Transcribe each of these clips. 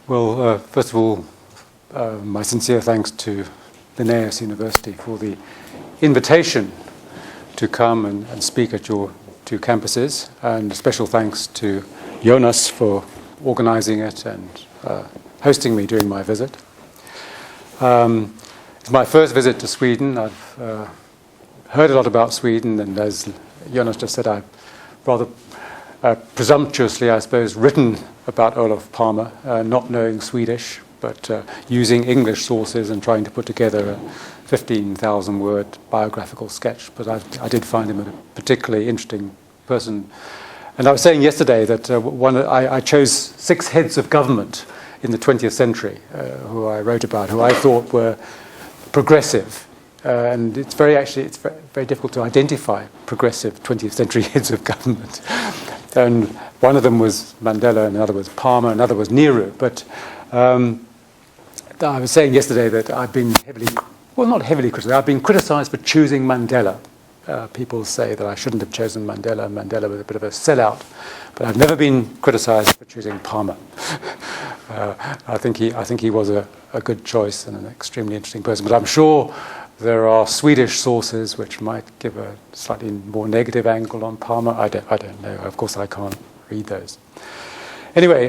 Well, first of all, my sincere thanks to Linnaeus University for the invitation to come and speak at your two campuses, and a special thanks to Jonas for organising it and hosting me during my visit. It's my first visit to Sweden. I've heard a lot about Sweden, and as Jonas just said, I've rather presumptuously, I suppose, written about Olof Palme, not knowing Swedish, but using English sources and trying to put together a 15,000-word biographical sketch. But I did find him a particularly interesting person. And I was saying yesterday that I chose 6 heads of government in the 20th century who I wrote about, who I thought were progressive. And it's very difficult to identify progressive 20th century heads of government. And one of them was Mandela, and another was Palmer, another was Nehru. But I was saying yesterday that I've been not heavily criticised, I've been criticised for choosing Mandela. People say that I shouldn't have chosen Mandela. Mandela was a bit of a sellout. But I've never been criticised for choosing Palmer. I think he was a good choice and an extremely interesting person. But I'm sure there are Swedish sources which might give a slightly more negative angle on Palmer. I don't know. Of course, I can't read those. Anyway,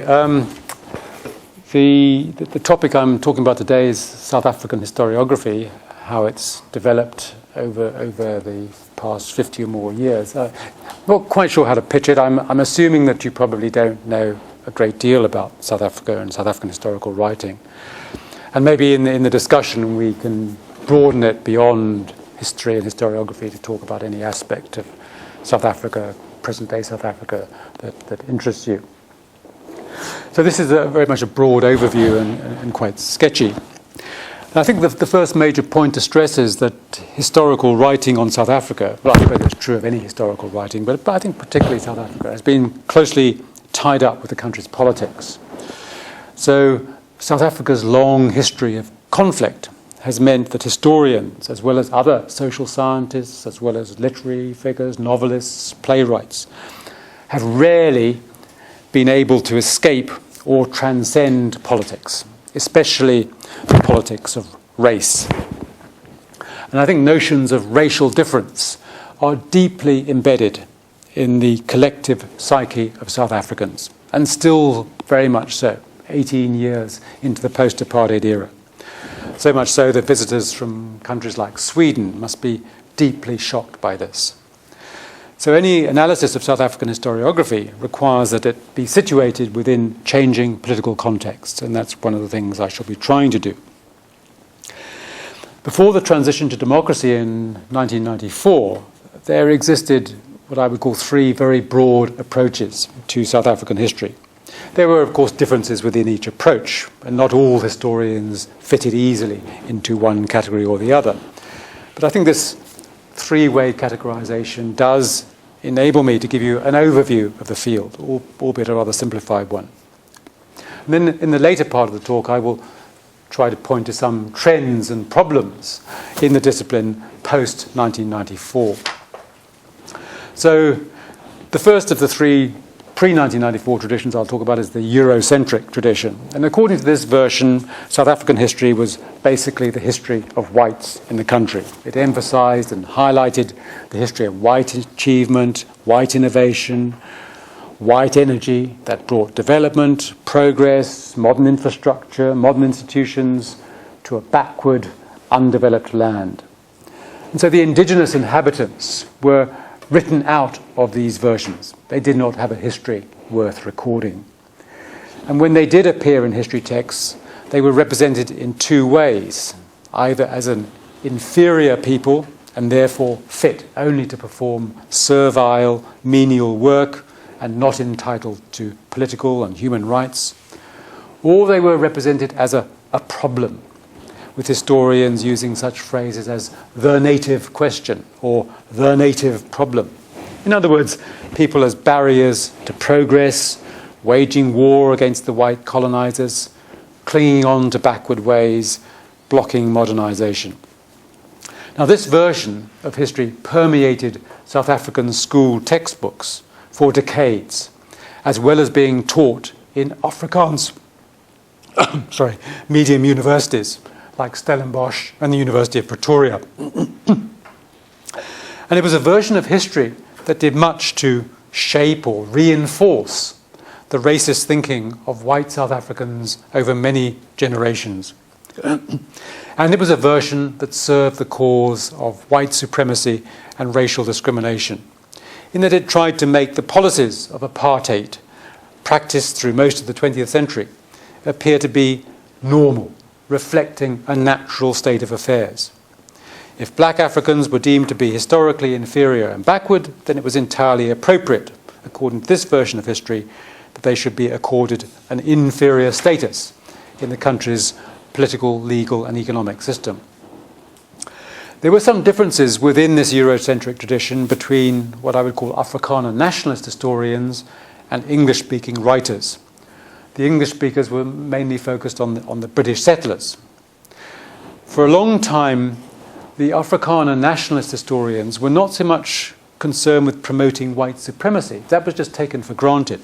the topic I'm talking about today is South African historiography, how it's developed over the past 50 or more years. Not quite sure how to pitch it. I'm assuming that you probably don't know a great deal about South Africa and South African historical writing. And maybe in the discussion we can broaden it beyond history and historiography to talk about any aspect of South Africa, present-day South Africa, that interests you. So this is very much a broad overview and quite sketchy. I think the first major point to stress is that historical writing on South Africa, well, I suppose it's true of any historical writing, but I think particularly South Africa, has been closely tied up with the country's politics. So South Africa's long history of conflict has meant that historians, as well as other social scientists, as well as literary figures, novelists, playwrights, have rarely been able to escape or transcend politics, especially the politics of race. And I think notions of racial difference are deeply embedded in the collective psyche of South Africans, and still very much so, 18 years into the post-apartheid era. So much so that visitors from countries like Sweden must be deeply shocked by this. So any analysis of South African historiography requires that it be situated within changing political contexts, and that's one of the things I shall be trying to do. Before the transition to democracy in 1994, there existed what I would call 3 very broad approaches to South African history. There were, of course, differences within each approach, and not all historians fitted easily into one category or the other. But I think this 3-way categorization does enable me to give you an overview of the field, albeit a rather simplified one. And then in the later part of the talk, I will try to point to some trends and problems in the discipline post-1994. So the first of the 3 pre-1994 traditions I'll talk about is the Eurocentric tradition. And according to this version, South African history was basically the history of whites in the country. It emphasized and highlighted the history of white achievement, white innovation, white energy that brought development, progress, modern infrastructure, modern institutions to a backward, undeveloped land. And so the indigenous inhabitants were written out of these versions. They did not have a history worth recording. And when they did appear in history texts, they were represented in 2 ways, either as an inferior people and therefore fit only to perform servile, menial work and not entitled to political and human rights, or they were represented as a problem, with historians using such phrases as the native question or the native problem. In other words, people as barriers to progress, waging war against the white colonizers, clinging on to backward ways, blocking modernization. Now, this version of history permeated South African school textbooks for decades, as well as being taught in Afrikaans medium universities like Stellenbosch and the University of Pretoria. And it was a version of history that did much to shape or reinforce the racist thinking of white South Africans over many generations. And it was a version that served the cause of white supremacy and racial discrimination, in that it tried to make the policies of apartheid, practiced through most of the 20th century, appear to be normal, reflecting a natural state of affairs. If black Africans were deemed to be historically inferior and backward, then it was entirely appropriate, according to this version of history, that they should be accorded an inferior status in the country's political, legal and economic system. There were some differences within this Eurocentric tradition between what I would call Afrikaner nationalist historians and English-speaking writers. The English speakers were mainly focused on the British settlers. For a long time, the Afrikaner nationalist historians were not so much concerned with promoting white supremacy. That was just taken for granted.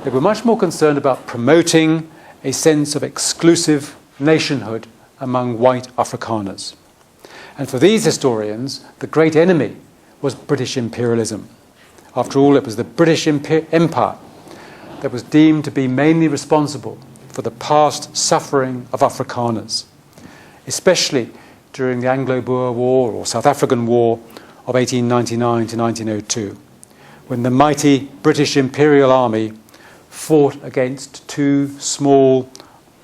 They were much more concerned about promoting a sense of exclusive nationhood among white Afrikaners. And for these historians, the great enemy was British imperialism. After all, it was the British Empire that was deemed to be mainly responsible for the past suffering of Afrikaners, especially during the Anglo-Boer War or South African War of 1899 to 1902, when the mighty British Imperial Army fought against two small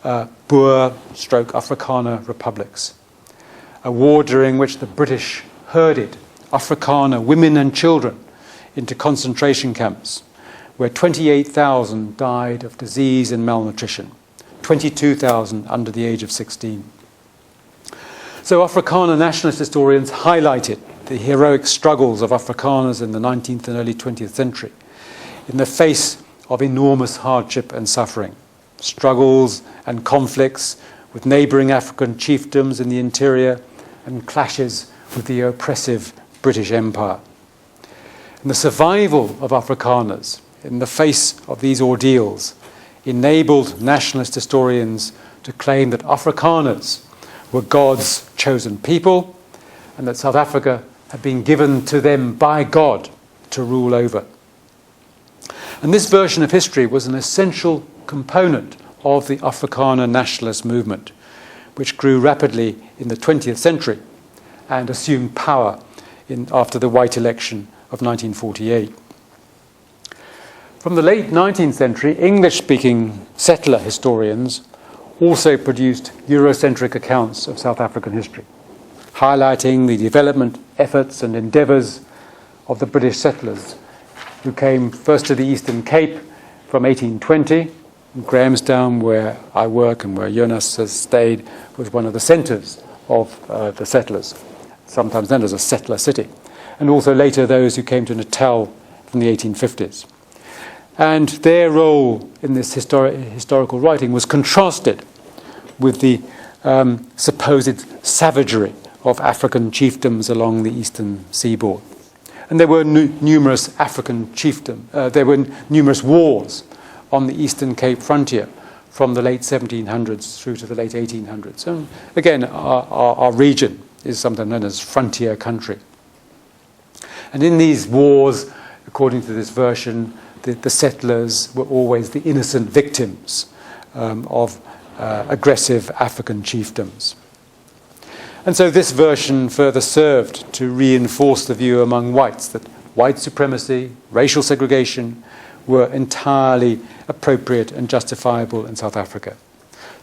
Boer/Afrikaner republics. A war during which the British herded Afrikaner women and children into concentration camps, where 28,000 died of disease and malnutrition, 22,000 under the age of 16. So Afrikaner nationalist historians highlighted the heroic struggles of Afrikaners in the 19th and early 20th century in the face of enormous hardship and suffering, struggles and conflicts with neighbouring African chiefdoms in the interior and clashes with the oppressive British Empire. And the survival of Afrikaners in the face of these ordeals enabled nationalist historians to claim that Afrikaners were God's chosen people and that South Africa had been given to them by God to rule over. And this version of history was an essential component of the Afrikaner nationalist movement, which grew rapidly in the 20th century and assumed power after the white election of 1948. From the late 19th century, English-speaking settler historians also produced Eurocentric accounts of South African history, highlighting the development efforts and endeavours of the British settlers who came first to the Eastern Cape from 1820. Grahamstown, where I work and where Jonas has stayed, was one of the centres of the settlers, sometimes known as a settler city. And also later those who came to Natal from the 1850s. And their role in this historical writing was contrasted with the supposed savagery of African chiefdoms along the eastern seaboard. And there were numerous African there were numerous wars on the Eastern Cape frontier from the late 1700s through to the late 1800s. And again, our region is sometimes known as frontier country. And in these wars, according to this version, the settlers were always the innocent victims of aggressive African chiefdoms. And so this version further served to reinforce the view among whites that white supremacy, racial segregation were entirely appropriate and justifiable in South Africa.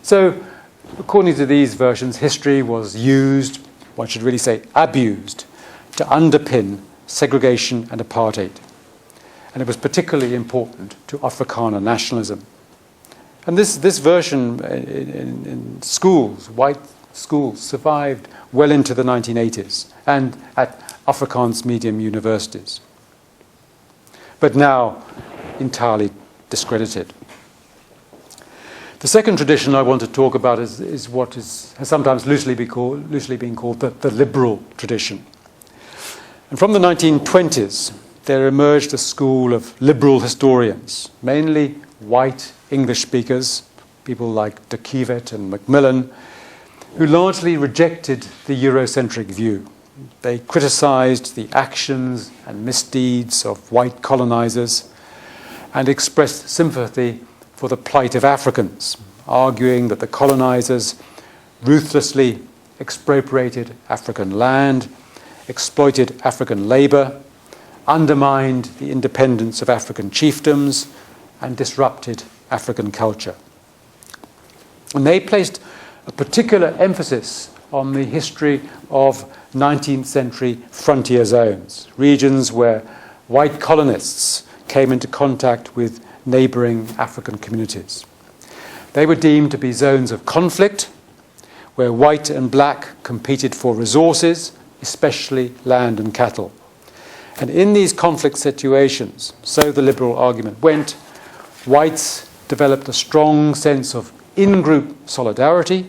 So, according to these versions, history was used, one should really say abused, to underpin segregation and apartheid. And it was particularly important to Afrikaner nationalism. And this version in schools, white schools, survived well into the 1980s and at Afrikaans medium universities. But now, entirely discredited. The second tradition I want to talk about is what has sometimes loosely been called the liberal tradition. And from the 1920s, there emerged a school of liberal historians, mainly white English speakers, people like de Kievet and Macmillan, who largely rejected the Eurocentric view. They criticised the actions and misdeeds of white colonisers and expressed sympathy for the plight of Africans, arguing that the colonisers ruthlessly expropriated African land, exploited African labour, undermined the independence of African chiefdoms, and disrupted African culture. And they placed a particular emphasis on the history of 19th century frontier zones, regions where white colonists came into contact with neighbouring African communities. They were deemed to be zones of conflict, where white and black competed for resources, especially land and cattle. And in these conflict situations, so the liberal argument went, whites developed a strong sense of in-group solidarity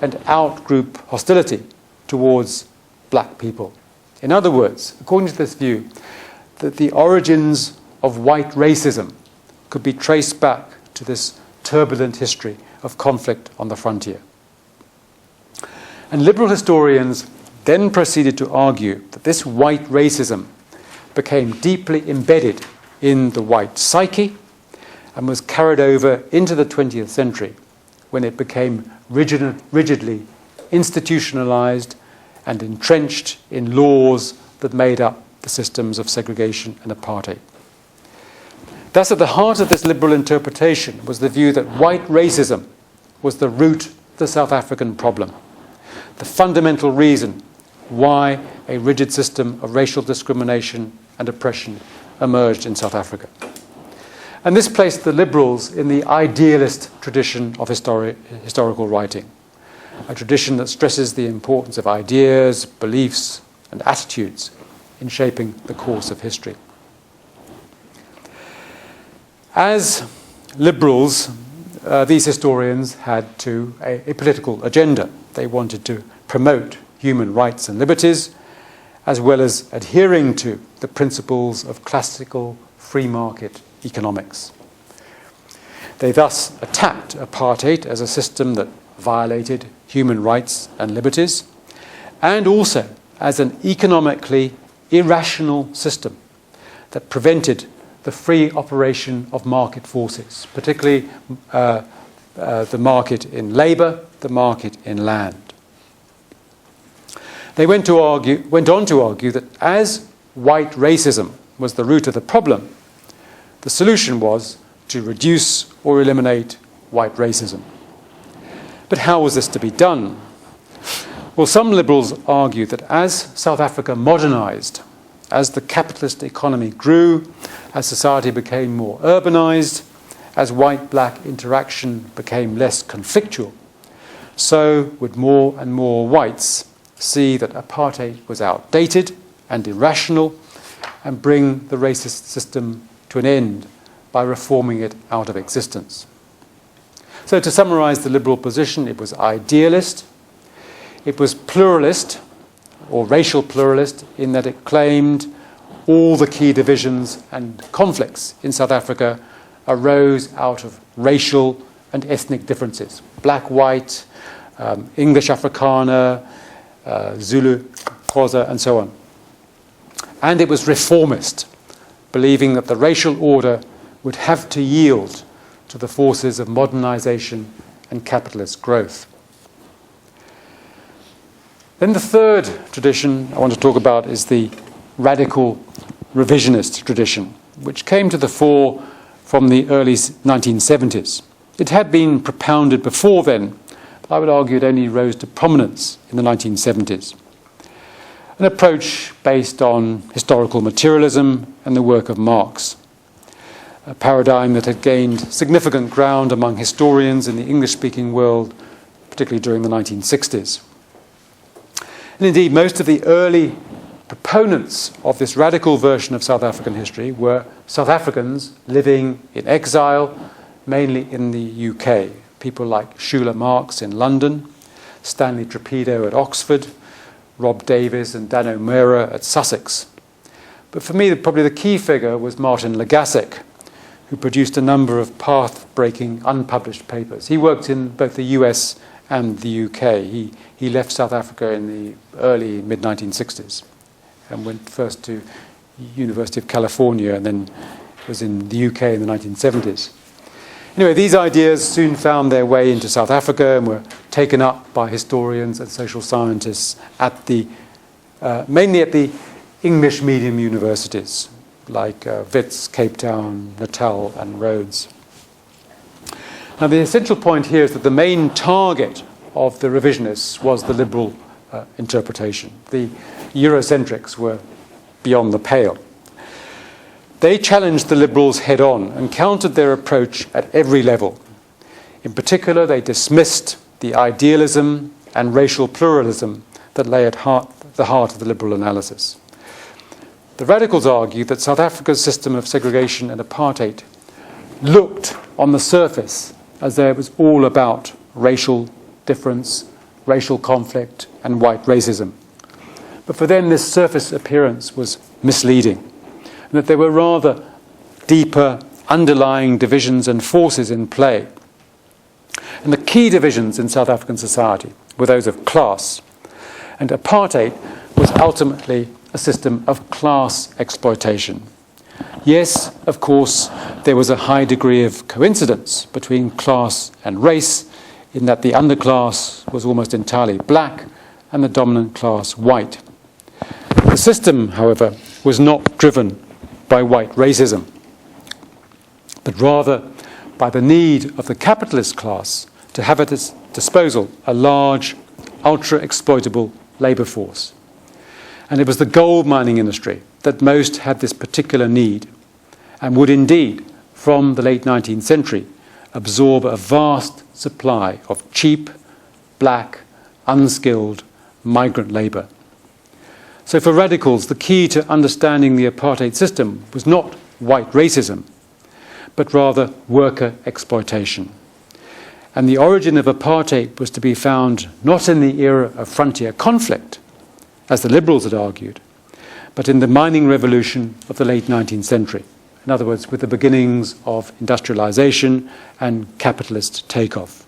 and out-group hostility towards black people. In other words, according to this view, that the origins of white racism could be traced back to this turbulent history of conflict on the frontier. And liberal historians then proceeded to argue that this white racism became deeply embedded in the white psyche and was carried over into the 20th century when it became rigidly institutionalized and entrenched in laws that made up the systems of segregation and apartheid. Thus, at the heart of this liberal interpretation was the view that white racism was the root of the South African problem, the fundamental reason why a rigid system of racial discrimination and oppression emerged in South Africa. And this placed the liberals in the idealist tradition of historical writing, a tradition that stresses the importance of ideas, beliefs, and attitudes in shaping the course of history. As liberals, these historians had a political agenda. They wanted to promote human rights and liberties, as well as adhering to the principles of classical free market economics. They thus attacked apartheid as a system that violated human rights and liberties, and also as an economically irrational system that prevented the free operation of market forces, particularly the market in labour, the market in land. They went on to argue that as white racism was the root of the problem, the solution was to reduce or eliminate white racism. But how was this to be done? Well, some liberals argue that as South Africa modernised, as the capitalist economy grew, as society became more urbanised, as white-black interaction became less conflictual, so would more and more whites see that apartheid was outdated and irrational and bring the racist system to an end by reforming it out of existence. So to summarise the liberal position, it was idealist, it was pluralist, or racial pluralist, in that it claimed all the key divisions and conflicts in South Africa arose out of racial and ethnic differences. Black, white, English Afrikaner, Zulu, Xhosa, and so on. And it was reformist, believing that the racial order would have to yield to the forces of modernisation and capitalist growth. Then the third tradition I want to talk about is the radical revisionist tradition, which came to the fore from the early 1970s. It had been propounded before then, but I would argue it only rose to prominence in the 1970s. An approach based on historical materialism and the work of Marx, a paradigm that had gained significant ground among historians in the English-speaking world, particularly during the 1960s. And indeed, most of the early proponents of this radical version of South African history were South Africans living in exile, mainly in the UK. People like Shula Marx in London, Stanley Trepedo at Oxford, Rob Davis and Dan O'Meara at Sussex. But for me, probably the key figure was Martin Lagassek, who produced a number of path-breaking unpublished papers. He worked in both the US and the UK. He left South Africa in the early mid-1960s and went first to University of California and then was in the UK in the 1970s. Anyway, these ideas soon found their way into South Africa and were taken up by historians and social scientists at mainly at the English medium universities like Wits, Cape Town, Natal and Rhodes. Now the essential point here is that the main target of the revisionists was the liberal interpretation. The Eurocentrics were beyond the pale. They challenged the liberals head-on and countered their approach at every level. In particular, they dismissed the idealism and racial pluralism that lay at the heart of the liberal analysis. The radicals argued that South Africa's system of segregation and apartheid looked on the surface as though it was all about racial difference, racial conflict, and white racism. But for them, this surface appearance was misleading, and that there were rather deeper underlying divisions and forces in play. And the key divisions in South African society were those of class, and apartheid was ultimately a system of class exploitation. Yes, of course, there was a high degree of coincidence between class and race, in that the underclass was almost entirely black and the dominant class white. The system, however, was not driven by white racism, but rather by the need of the capitalist class to have at its disposal a large, ultra-exploitable labour force. And it was the gold mining industry that most had this particular need, and would indeed, from the late 19th century, absorb a vast supply of cheap, black, unskilled migrant labour. So for radicals, the key to understanding the apartheid system was not white racism, but rather worker exploitation. And the origin of apartheid was to be found not in the era of frontier conflict, as the liberals had argued, but in the mining revolution of the late 19th century. In other words, with the beginnings of industrialization and capitalist takeoff.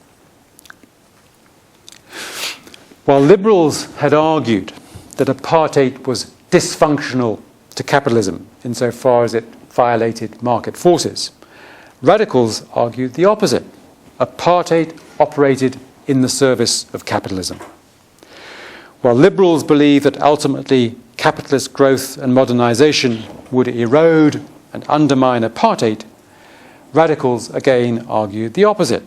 While liberals had argued that apartheid was dysfunctional to capitalism insofar as it violated market forces, radicals argued the opposite. Apartheid operated in the service of capitalism. While liberals believed that ultimately capitalist growth and modernization would erode and undermine apartheid, radicals again argued the opposite,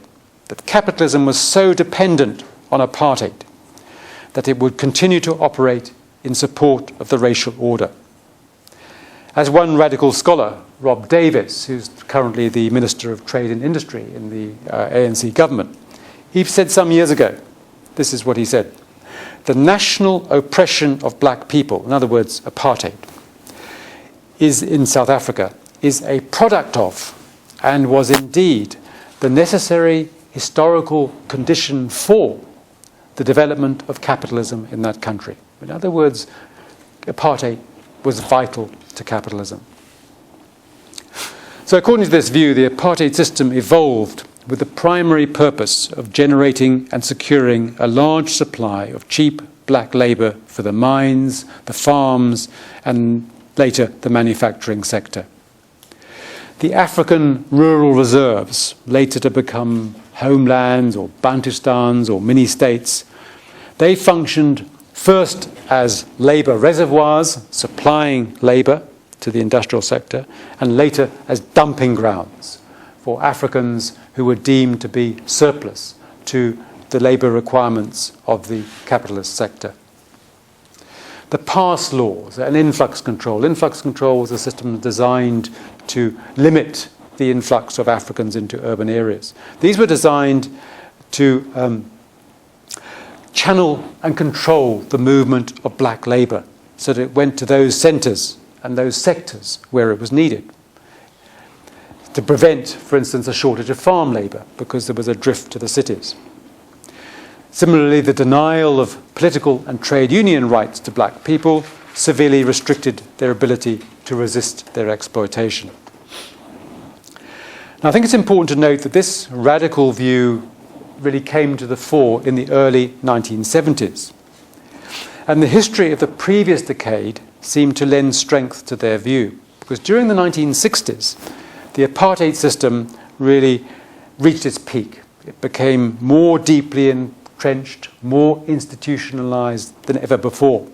that capitalism was so dependent on apartheid that it would continue to operate in support of the racial order. As one radical scholar, Rob Davis, who's currently the Minister of Trade and Industry in the ANC government, he said some years ago, this is what he said: the national oppression of black people, in other words, apartheid, is in South Africa, is a product of, and was indeed the necessary historical condition for, the development of capitalism in that country. In other words, apartheid was vital to capitalism. So according to this view, the apartheid system evolved with the primary purpose of generating and securing a large supply of cheap black labour for the mines, the farms, and later the manufacturing sector. The African rural reserves, later to become homelands or Bantustans or mini-states, they functioned first as labour reservoirs, supplying labour to the industrial sector, and later as dumping grounds for Africans who were deemed to be surplus to the labour requirements of the capitalist sector. The pass laws and influx control. Influx control was a system designed to limit the influx of Africans into urban areas. These were designed to channel and control the movement of black labour so that it went to those centres and those sectors where it was needed. To prevent, for instance, a shortage of farm labour because there was a drift to the cities. Similarly, the denial of political and trade union rights to black people severely restricted their ability to resist their exploitation. Now, I think it's important to note that this radical view really came to the fore in the early 1970s. And the history of the previous decade seemed to lend strength to their view. Because during the 1960s, the apartheid system really reached its peak. It became more deeply entrenched, more institutionalized than ever before,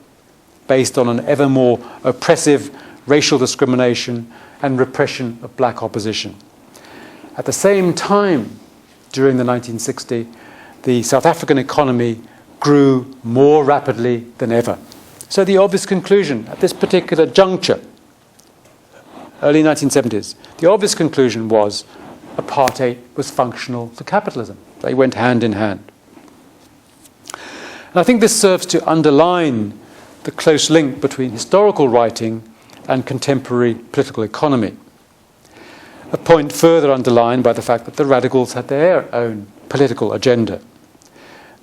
based on an ever more oppressive racial discrimination and repression of black opposition. At the same time, during the 1960s, the South African economy grew more rapidly than ever. So the obvious conclusion at this particular juncture, early 1970s, the obvious conclusion was apartheid was functional to capitalism. They went hand in hand. And I think this serves to underline the close link between historical writing and contemporary political economy. A point further underlined by the fact that the radicals had their own political agenda.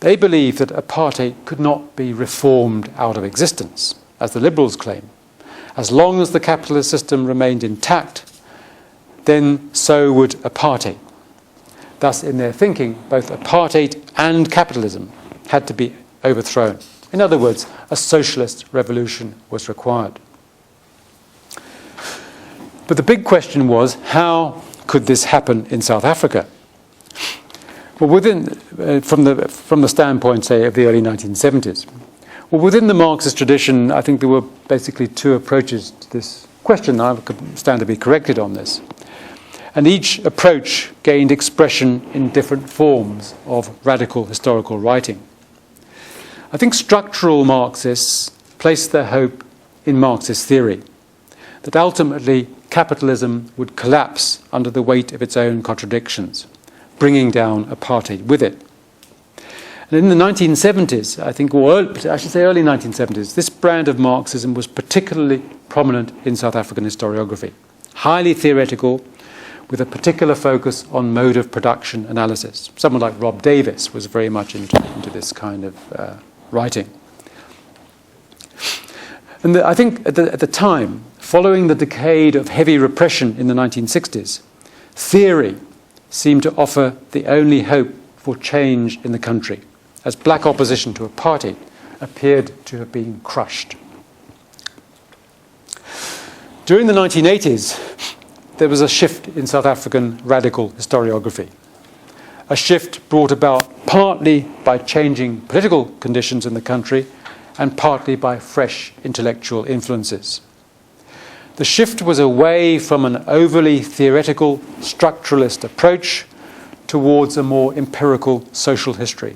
They believed that apartheid could not be reformed out of existence, as the liberals claim. As long as the capitalist system remained intact, then so would apartheid. Thus, in their thinking, both apartheid and capitalism had to be overthrown. In other words, a socialist revolution was required. But the big question was, how could this happen in South Africa? Well, from the standpoint, say, of the early 1970s, well, within the Marxist tradition, I think there were basically two approaches to this question. I could stand to be corrected on this. And each approach gained expression in different forms of radical historical writing. I think structural Marxists placed their hope in Marxist theory, that ultimately capitalism would collapse under the weight of its own contradictions, bringing down apartheid with it. And in the 1970s, I think, or I should say early 1970s, this brand of Marxism was particularly prominent in South African historiography, highly theoretical, with a particular focus on mode of production analysis. Someone like Rob Davis was very much into this kind of writing. And I think at the time, following the decade of heavy repression in the 1960s, theory seemed to offer the only hope for change in the country, as black opposition to apartheid appeared to have been crushed. During the 1980s, there was a shift in South African radical historiography, a shift brought about partly by changing political conditions in the country and partly by fresh intellectual influences. The shift was away from an overly theoretical, structuralist approach towards a more empirical social history,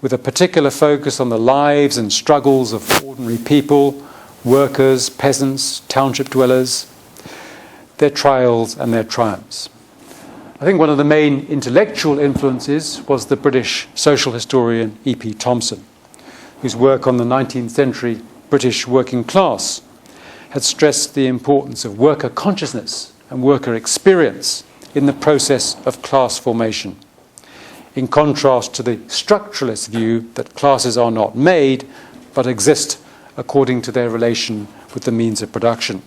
with a particular focus on the lives and struggles of ordinary people, workers, peasants, township dwellers, their trials and their triumphs. I think one of the main intellectual influences was the British social historian E.P. Thompson, whose work on the 19th century British working class had stressed the importance of worker consciousness and worker experience in the process of class formation, in contrast to the structuralist view that classes are not made but exist according to their relation with the means of production.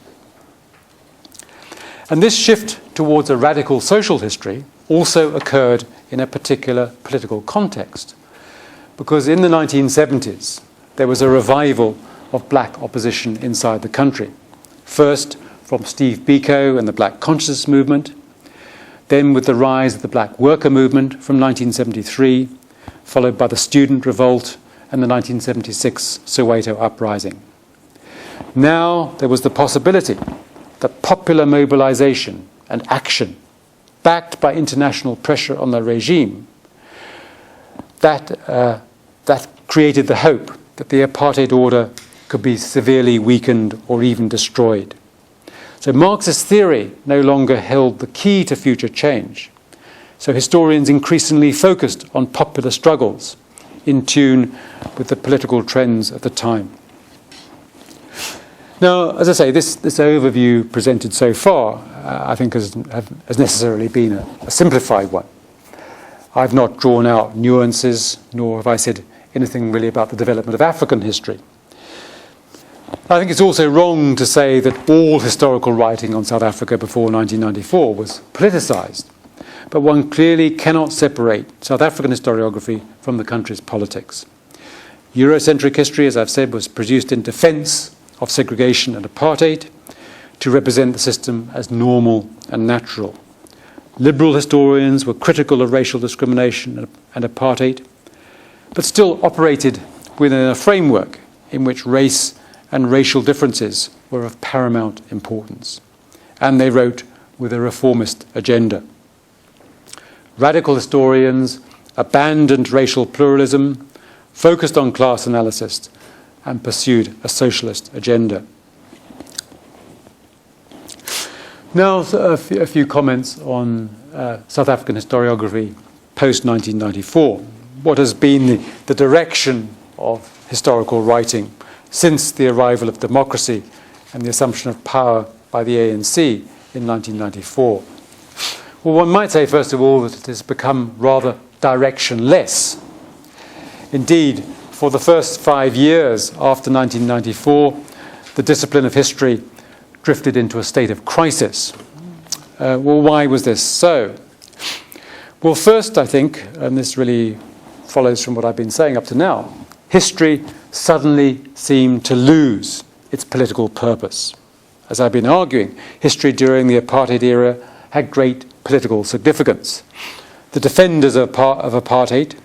And this shift towards a radical social history also occurred in a particular political context, because in the 1970s there was a revival of black opposition inside the country. First from Steve Biko and the Black Consciousness movement, then with the rise of the black worker movement from 1973, followed by the student revolt and the 1976 Soweto uprising. Now there was the possibility that popular mobilization and action, backed by international pressure on the regime, that created the hope that the apartheid order could be severely weakened or even destroyed. So Marxist theory no longer held the key to future change. So historians increasingly focused on popular struggles in tune with the political trends at the time. Now, as I say, this overview presented so far, I think has necessarily been a simplified one. I've not drawn out nuances, nor have I said anything really about the development of African history. I think it's also wrong to say that all historical writing on South Africa before 1994 was politicised. But one clearly cannot separate South African historiography from the country's politics. Eurocentric history, as I've said, was produced in defence of segregation and apartheid to represent the system as normal and natural. Liberal historians were critical of racial discrimination and apartheid, but still operated within a framework in which race and racial differences were of paramount importance. And they wrote with a reformist agenda. Radical historians abandoned racial pluralism, focused on class analysis, and pursued a socialist agenda. Now, a few comments on South African historiography post-1994. What has been the direction of historical writing since the arrival of democracy and the assumption of power by the ANC in 1994? Well, one might say, first of all, that it has become rather directionless. Indeed, for the first 5 years after 1994, the discipline of history drifted into a state of crisis. Well, why was this so? Well, first, I think, and this really follows from what I've been saying up to now, history suddenly seemed to lose its political purpose. As I've been arguing, history during the apartheid era had great political significance. The defenders of apartheid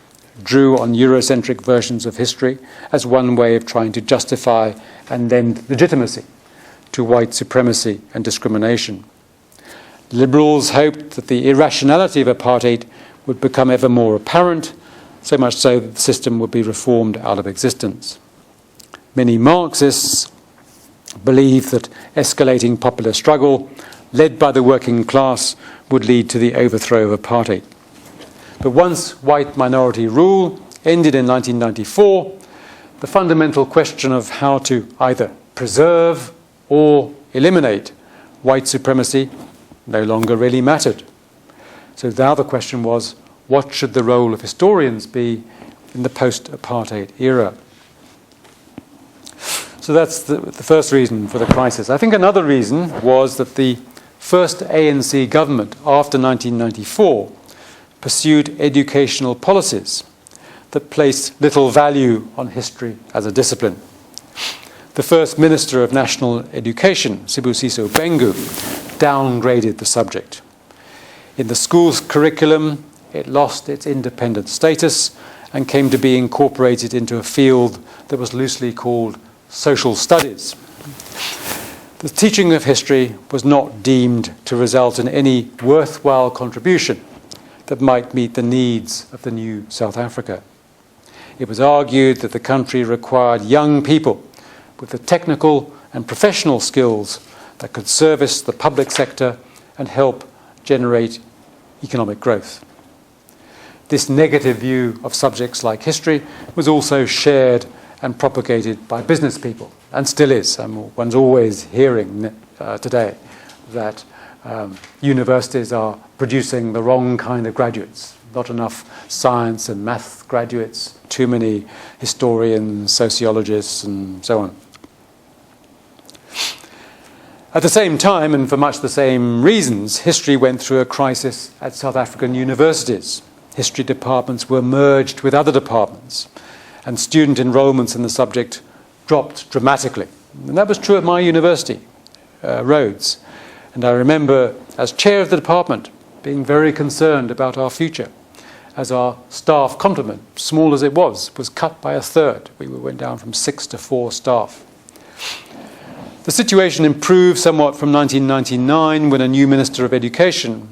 drew on Eurocentric versions of history as one way of trying to justify and lend legitimacy to white supremacy and discrimination. Liberals hoped that the irrationality of apartheid would become ever more apparent, so much so that the system would be reformed out of existence. Many Marxists believed that escalating popular struggle, led by the working class, would lead to the overthrow of apartheid. But once white minority rule ended in 1994, the fundamental question of how to either preserve or eliminate white supremacy no longer really mattered. So now the question was, what should the role of historians be in the post-apartheid era? So that's the first reason for the crisis. I think another reason was that the first ANC government after 1994 pursued educational policies that placed little value on history as a discipline. The first Minister of National Education, Sibusiso Bengu, downgraded the subject. In the school's curriculum, it lost its independent status and came to be incorporated into a field that was loosely called social studies. The teaching of history was not deemed to result in any worthwhile contribution that might meet the needs of the new South Africa. It was argued that the country required young people with the technical and professional skills that could service the public sector and help generate economic growth. This negative view of subjects like history was also shared and propagated by business people, and still is. One's always hearing today that universities are producing the wrong kind of graduates. Not enough science and math graduates, too many historians, sociologists, and so on. At the same time, and for much the same reasons, history went through a crisis at South African universities. History departments were merged with other departments, and student enrolments in the subject dropped dramatically. And that was true at my university, Rhodes. And I remember, as chair of the department, being very concerned about our future, as our staff complement, small as it was cut by a third. We went down from 6 to 4 staff. The situation improved somewhat from 1999 when a new Minister of Education,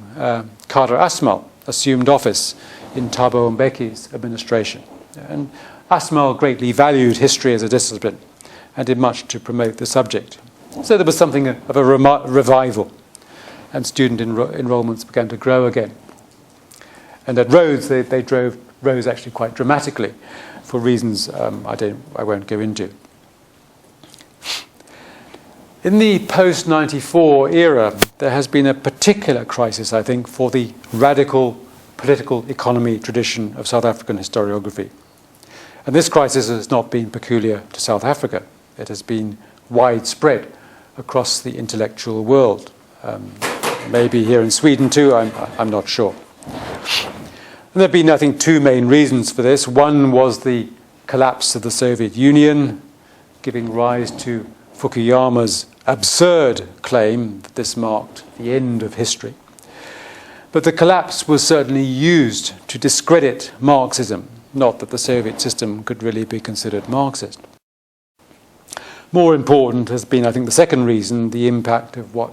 Carter Asmal, assumed office in Thabo Mbeki's administration. And Asmal greatly valued history as a discipline and did much to promote the subject. So there was something of a revival, and student enrolments began to grow again. And at Rhodes, they rose actually quite dramatically for reasons I won't go into. In the post-94 era, there has been a particular crisis, I think, for the radical political economy tradition of South African historiography. And this crisis has not been peculiar to South Africa. It has been widespread across the intellectual world. Maybe here in Sweden too, I'm not sure. And there have been, I think, two main reasons for this. One was the collapse of the Soviet Union, giving rise to Fukuyama's absurd claim that this marked the end of history. But the collapse was certainly used to discredit Marxism, not that the Soviet system could really be considered Marxist. More important has been, I think, the second reason, the impact of what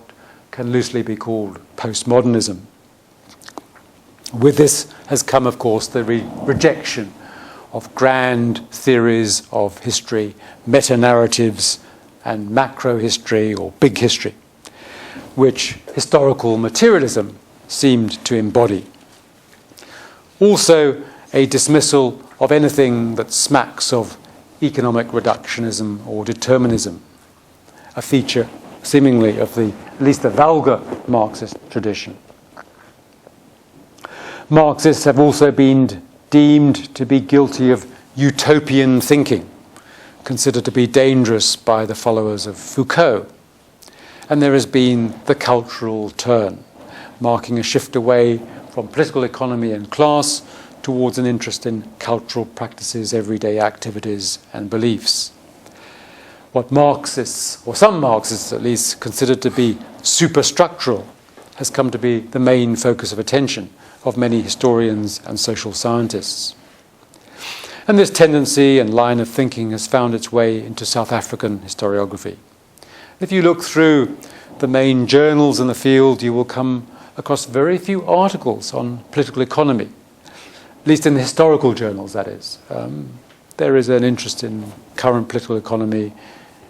can loosely be called postmodernism. With this has come, of course, the rejection of grand theories of history, meta-narratives, and macro history or big history, which historical materialism seemed to embody. Also, a dismissal of anything that smacks of economic reductionism or determinism, a feature seemingly of at least the vulgar Marxist tradition. Marxists have also been deemed to be guilty of utopian thinking, considered to be dangerous by the followers of Foucault. And there has been the cultural turn, marking a shift away from political economy and class towards an interest in cultural practices, everyday activities and beliefs. What Marxists, or some Marxists at least, considered to be superstructural has come to be the main focus of attention of many historians and social scientists. And this tendency and line of thinking has found its way into South African historiography. If you look through the main journals in the field, you will come across very few articles on political economy, at least in the historical journals, that is. There is an interest in current political economy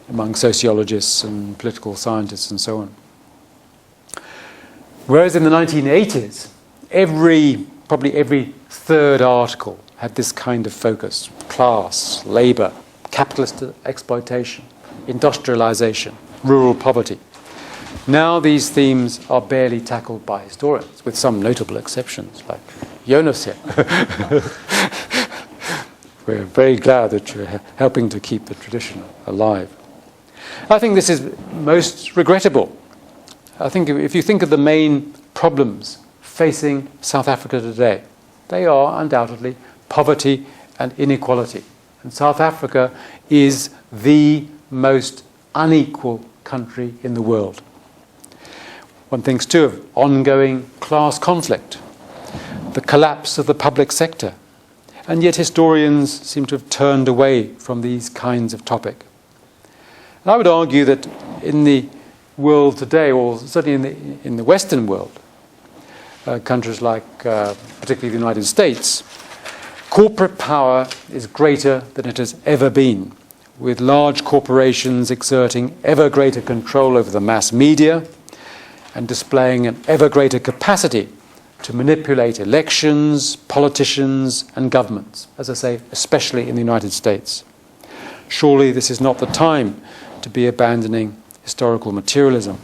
among sociologists and political scientists and so on. Whereas in the 1980s, probably every third article had this kind of focus: class, labour, capitalist exploitation, industrialisation, rural poverty. Now these themes are barely tackled by historians, with some notable exceptions, like Jonas here. We're very glad that you're helping to keep the tradition alive. I think this is most regrettable. I think if you think of the main problems facing South Africa today, they are undoubtedly poverty and inequality. And South Africa is the most unequal country in the world. One thinks too of ongoing class conflict, the collapse of the public sector, and yet historians seem to have turned away from these kinds of topics. And I would argue that in the world today, or certainly in the Western world, countries like particularly the United States, corporate power is greater than it has ever been, with large corporations exerting ever greater control over the mass media and displaying an ever greater capacity to manipulate elections, politicians, and governments, as I say, especially in the United States. Surely this is not the time to be abandoning historical materialism.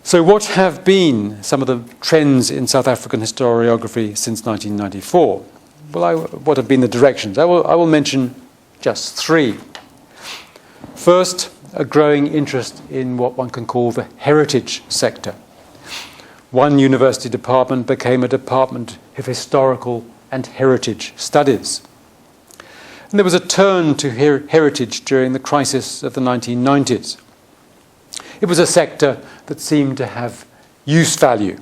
So what have been some of the trends in South African historiography since 1994? Well, what have been the directions? I will mention just three. First, a growing interest in what one can call the heritage sector. One university department became a department of historical and heritage studies. And there was a turn to heritage during the crisis of the 1990s. It was a sector that seemed to have use value.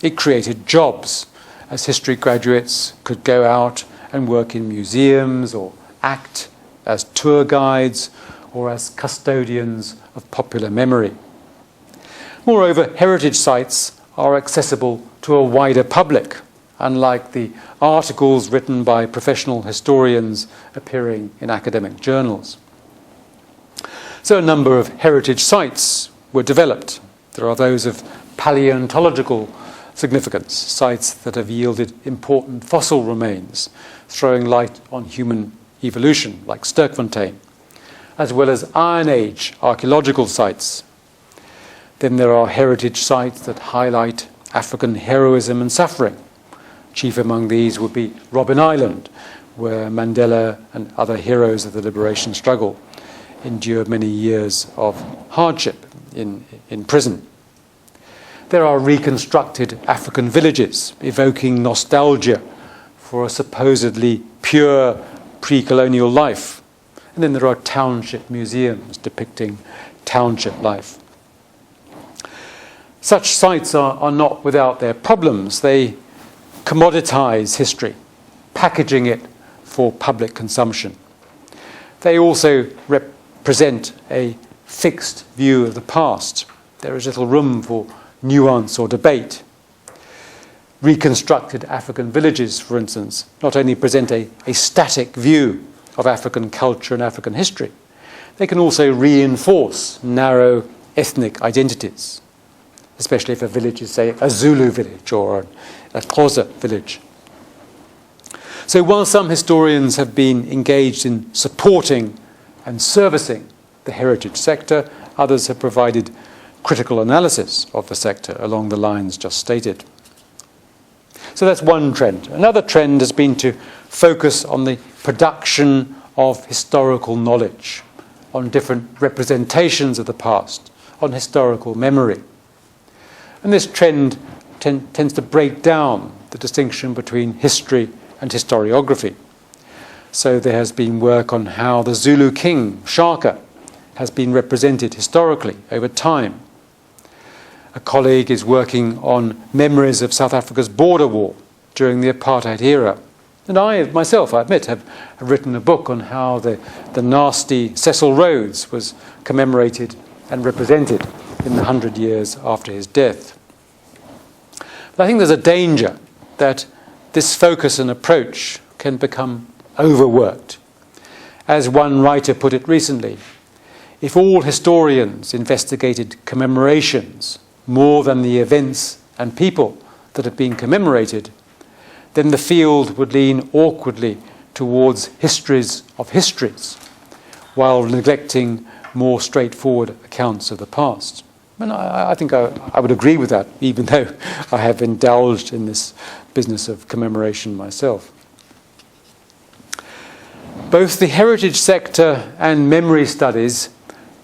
It created jobs, as history graduates could go out and work in museums or act as tour guides or as custodians of popular memory. Moreover, heritage sites are accessible to a wider public, unlike the articles written by professional historians appearing in academic journals. So a number of heritage sites were developed. There are those of paleontological significance, sites that have yielded important fossil remains, throwing light on human evolution, like Sterkfontein, as well as Iron Age archaeological sites. Then there are heritage sites that highlight African heroism and suffering. Chief among these would be Robben Island, where Mandela and other heroes of the liberation struggle endure many years of hardship in prison. There are reconstructed African villages evoking nostalgia for a supposedly pure pre-colonial life. And then there are township museums depicting township life. Such sites are not without their problems. They commoditize history, packaging it for public consumption. They also represent a fixed view of the past. There is little room for nuance or debate. Reconstructed African villages, for instance, not only present a static view of African culture and African history, they can also reinforce narrow ethnic identities, especially if a village is, say, a Zulu village or a Xhosa village. So while some historians have been engaged in supporting and servicing the heritage sector, others have provided critical analysis of the sector along the lines just stated. So that's one trend. Another trend has been to focus on the production of historical knowledge, on different representations of the past, on historical memory. And this trend tends to break down the distinction between history and historiography. So there has been work on how the Zulu king, Shaka, has been represented historically over time. A colleague is working on memories of South Africa's border war during the apartheid era. And I myself, I admit, have written a book on how the nasty Cecil Rhodes was commemorated and represented in the 100 years after his death. But I think there's a danger that this focus and approach can become overworked. As one writer put it recently, if all historians investigated commemorations more than the events and people that have been commemorated, then the field would lean awkwardly towards histories of histories, while neglecting more straightforward accounts of the past. And I think I would agree with that, even though I have indulged in this business of commemoration myself. Both the heritage sector and memory studies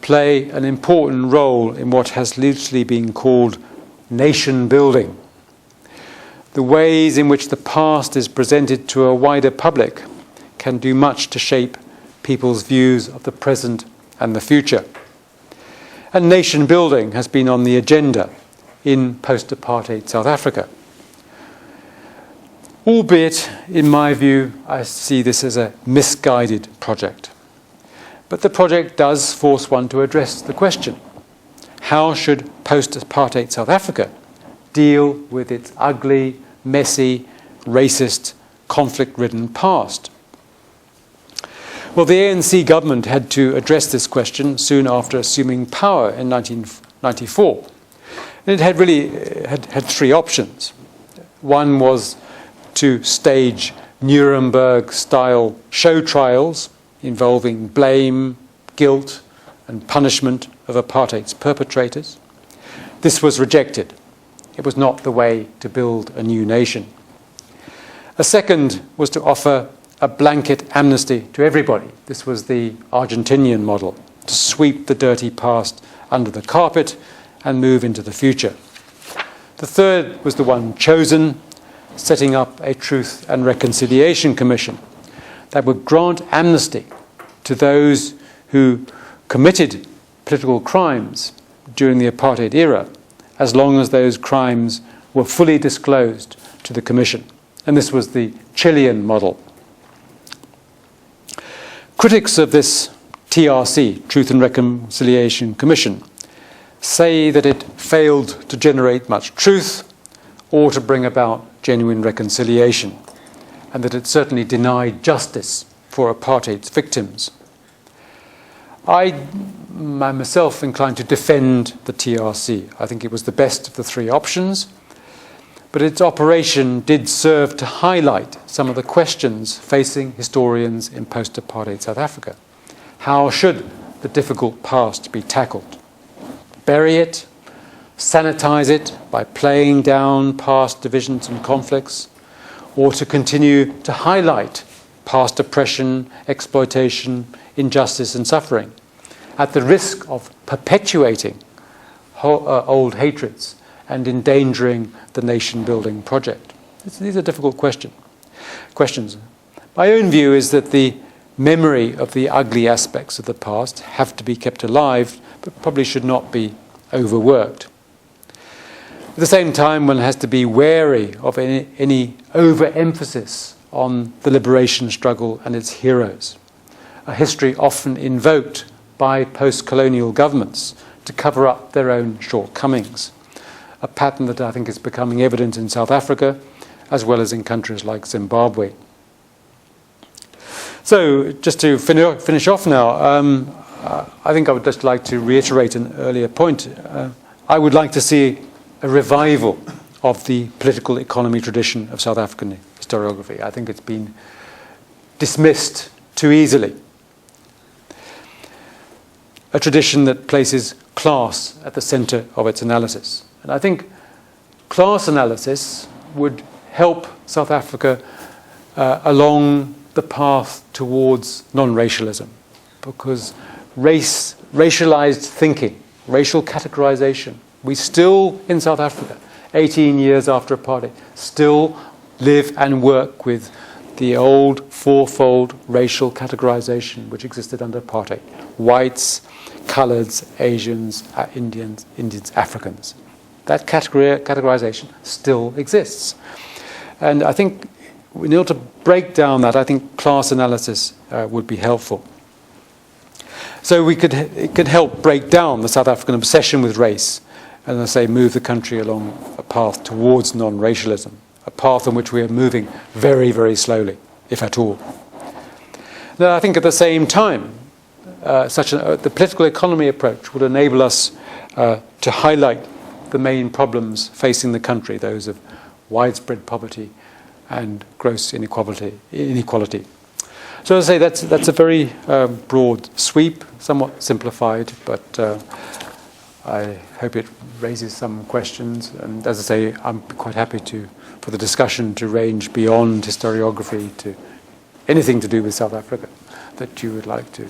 play an important role in what has loosely been called nation building. The ways in which the past is presented to a wider public can do much to shape people's views of the present and the future. And nation building has been on the agenda in post-apartheid South Africa. Albeit, in my view, I see this as a misguided project. But the project does force one to address the question: how should post-apartheid South Africa deal with its ugly, messy, racist, conflict-ridden past? Well, the ANC government had to address this question soon after assuming power in 1994. And it had three options. One was to stage Nuremberg-style show trials involving blame, guilt, and punishment of apartheid's perpetrators. This was rejected. It was not the way to build a new nation. A second was to offer a blanket amnesty to everybody. This was the Argentinian model, to sweep the dirty past under the carpet and move into the future. The third was the one chosen, setting up a Truth and Reconciliation Commission that would grant amnesty to those who committed political crimes during the apartheid era, as long as those crimes were fully disclosed to the Commission. And this was the Chilean model. Critics of this TRC, Truth and Reconciliation Commission, say that it failed to generate much truth or to bring about genuine reconciliation, and that it certainly denied justice for apartheid's victims. I'm myself inclined to defend the TRC. I think it was the best of the three options, but its operation did serve to highlight some of the questions facing historians in post-apartheid South Africa. How should the difficult past be tackled? Bury it? Sanitize it by playing down past divisions and conflicts? Or to continue to highlight past oppression, exploitation, injustice and suffering? at the risk of perpetuating old hatreds and endangering the nation-building project? These are difficult questions. My own view is that the memory of the ugly aspects of the past have to be kept alive, but probably should not be overworked. At the same time, one has to be wary of any overemphasis on the liberation struggle and its heroes, a history often invoked by post-colonial governments to cover up their own shortcomings, a pattern that I think is becoming evident in South Africa as well as in countries like Zimbabwe. So, just to finish off now, I think I would just like to reiterate an earlier point. I would like to see a revival of the political economy tradition of South African historiography. I think it's been dismissed too easily. A tradition that places class at the centre of its analysis. And I think class analysis would help South Africa along the path towards non-racialism, because racialized thinking, racial categorization, we still, in South Africa, 18 years after apartheid, still live and work with the old fourfold racial categorization which existed under apartheid. Whites, coloureds, Asians, Indians, Africans. That categorization still exists. And I think in order to break down that, I think class analysis would be helpful. So it could help break down the South African obsession with race and, as I say, move the country along a path towards non-racialism, a path on which we are moving very, very slowly, if at all. Now, I think at the same time, the political economy approach would enable us to highlight the main problems facing the country, those of widespread poverty and gross inequality. So as I say, that's a very broad sweep, somewhat simplified, but I hope it raises some questions. And as I say, I'm quite happy for the discussion to range beyond historiography to anything to do with South Africa that you would like to